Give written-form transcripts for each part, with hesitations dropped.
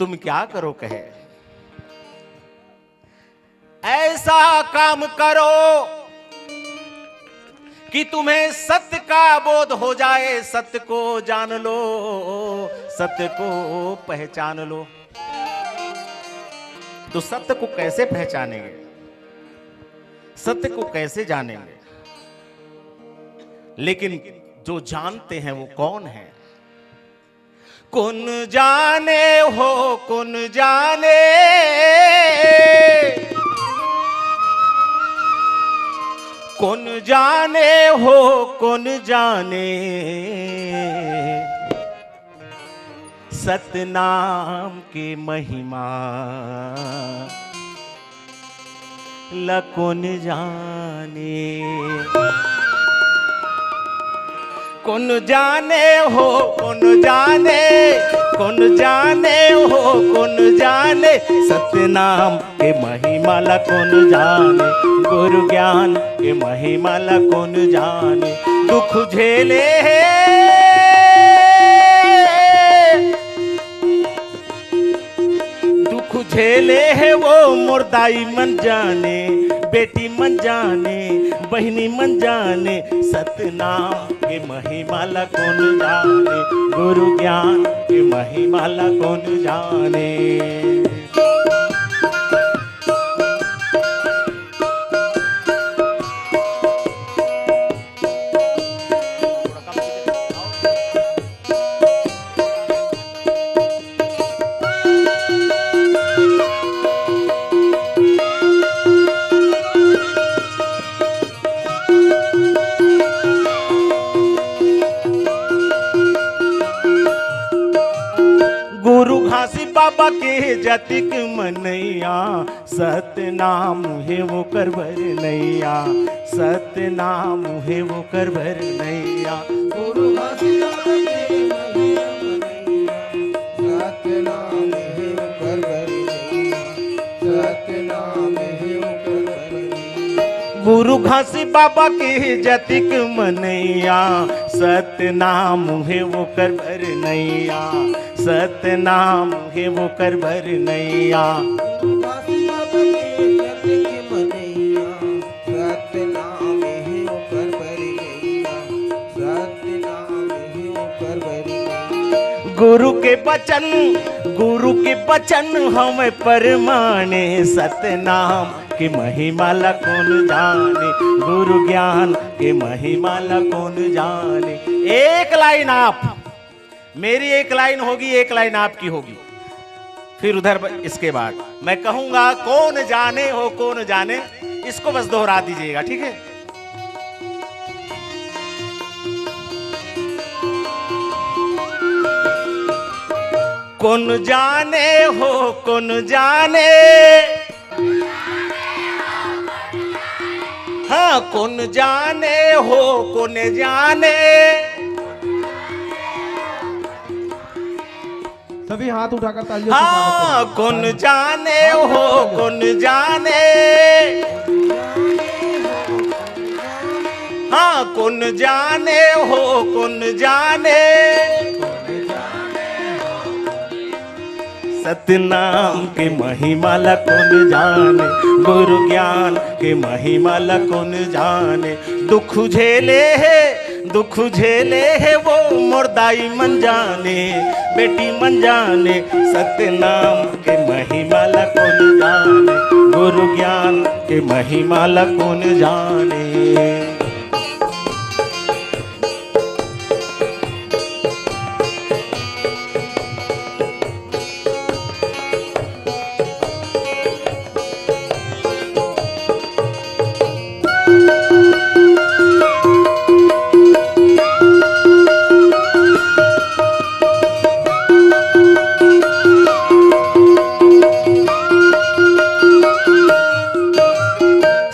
तुम क्या करो कहे, ऐसा काम करो कि तुम्हें सत्य का बोध हो जाए, सत्य को जान लो, सत्य को पहचान लो। तो सत्य को कैसे पहचानेंगे, सत्य को कैसे जानेंगे? लेकिन जो जानते हैं वो कौन है? कौन जाने हो, कौन जाने, कौन जाने हो, कौन जाने, सतनाम की महिमा ला कौन जाने। कौन जाने हो, कौन जाने, कौन जाने हो, कौन जाने, सतनाम के महिमा ला कौन जाने, गुरु ज्ञान के महिमा ला कौन जाने। दुख झेले दुख झेले है वो मुर्दाई मन जाने, बेटी मन जाने, बहनी मन जाने, सतनाम के महिमा ला कौन जाने, गुरु ज्ञान के महिमा ला कौन जाने। बाबा के जतिक मनैया, सतनाम है वो कर भर नैया, सतनाम है वो कर भर नैया। गुरु सतनाम है वो कर भर नैया, सतनाम है वो कर भर नैया। गुरु घासी बाबा के जतिक मनैया, सतनाम है वो कर भर नैया, सतनाम है वो कर भर नैया। गुरु के बचन, गुरु के बचन हमें परमाने, सतनाम के महिमा ला कौन जाने, गुरु ज्ञान के महिमा ला कौन जाने। एक लाइन आप, मेरी एक लाइन होगी, एक लाइन आपकी होगी, फिर उधर इसके बाद मैं कहूंगा कौन जाने हो, कौन जाने, इसको बस दोहरा दीजिएगा, ठीक है? कौन जाने हो, कौन जाने, हाँ कौन जाने हो, कौन जाने। सभी हाथ उठाकर तालियों से हाँ कौन जाने हो, कौन जाने, हाँ कौन जाने हो, कौन जाने, सतनाम के महिमा ला कौन जाने, गुरु ज्ञान के महिमा ला कौन जाने। दुख झेले है, दुख झेले है वो मुर्दाई मन जाने, बेटी मन जाने, सतनाम के महिमा ला कौन जाने, गुरु ज्ञान के महिमा ला कौन जाने।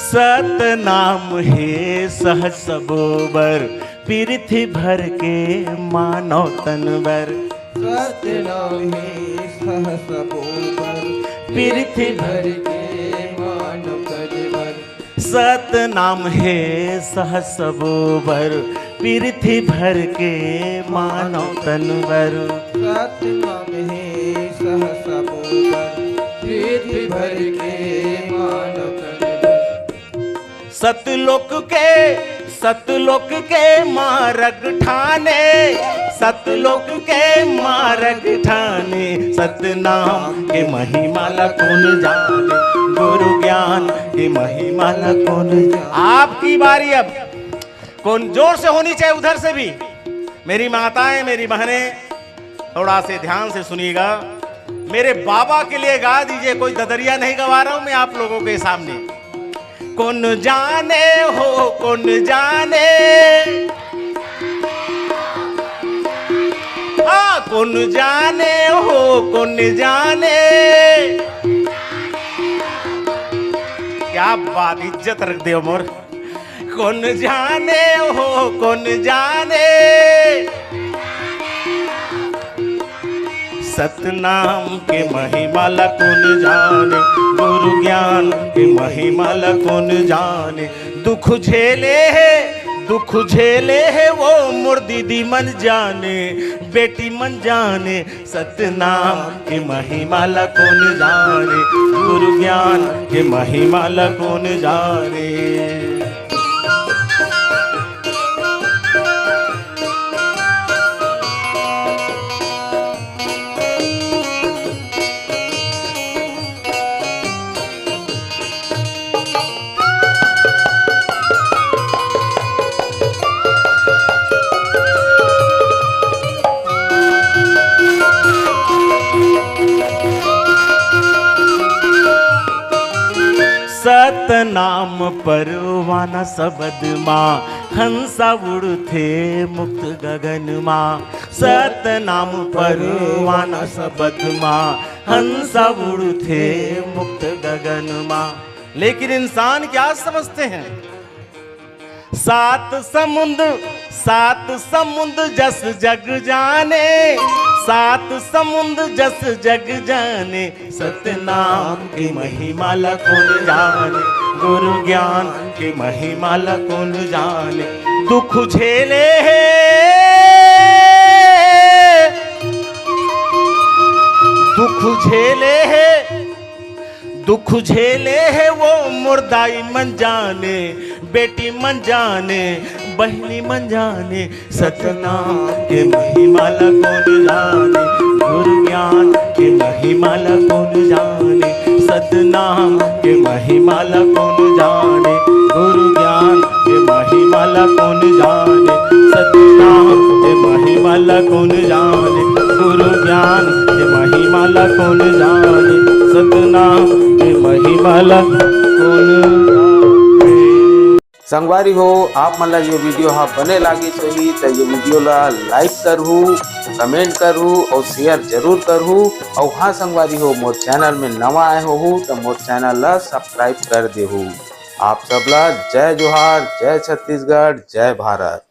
सतनाम है सहज सबोबर, पृथ्वी भर के मानव तन बर। सतनाम है सहस बोबर, पृथ्वी भर के मानव तन बर। सतनाम है सहस बोबर, पृथ्वी भर के मानव तन बर। सतनाम है सहस बोबर, पृथ्वी भर के मानव तन बर। सतलोक के मार्ग ठाने, सतलोक के मार्ग ठाने। सतनाम के महिमा ला कौन जाने, गुरु ज्ञान के महिमा ला कौन जाने। आपकी बारी अब, कौन जोर से होनी चाहिए उधर से भी। मेरी माताएं, मेरी बहनें, थोड़ा से ध्यान से सुनिएगा। मेरे बाबा के लिए गा दीजिए, कोई ददरिया नहीं गवा रहा हूं मैं आप लोगों के सामने। कौन जाने हो कौन जाने, हाँ कौन जाने हो कौन जाने। क्या बात, इज्जत रख दे मोर। कौन जाने हो कौन जाने, सतनाम के महिमा ला कौन जाने, गुरु ज्ञान के महिमा ला कौन जाने। दुख झेले है वो मोर दीदी मन जाने, बेटी मन जाने। सतनाम के महिमा ला कौन जाने, गुरु ज्ञान के महिमा ला कौन जाने। सतनाम परवाना सबद माँ, हंसा उड़ते मुक्त गगन माँ। सतनाम परवाना सबद माँ, हंसा उड़ते मुक्त गगन माँ। लेकिन इंसान क्या समझते हैं, सात समुंद जस जग जाने, सात समुंद जस जग जाने। सतनाम की महिमा ला कौन जाने, गुरु ज्ञान की महिमा ला कौन जाने। दुख झेले है, दुख झेले है, दुख झेले है वो मुर्दाई मन जाने, बेटी मन जाने, बहनी मन जाने। सतनाम के महिमा ला कौन जाने, गुरु ज्ञान के महिमा ला कौन जाने। सतनाम के महिमा ला कौन जाने, गुरु ज्ञान के महिमा ला कौन जाने। सतनाम के महिमा ला कौन जाने, गुरु ज्ञान के महिमा ला कौन जाने। सतनाम के महिमा ला कौन जाने। संगवारी हो आप मन ला ये वीडियो हा बने लागे सही तो ये वीडियो ला लाइक करहू, कमेंट करहू और शेयर जरूर करहू। और हाँ संगवारी हो मोर चैनल में नवा आए हो तो मोर चैनल ला सब्सक्राइब कर देहू। आप सबला जय जोहार, जय छत्तीसगढ़, जय भारत।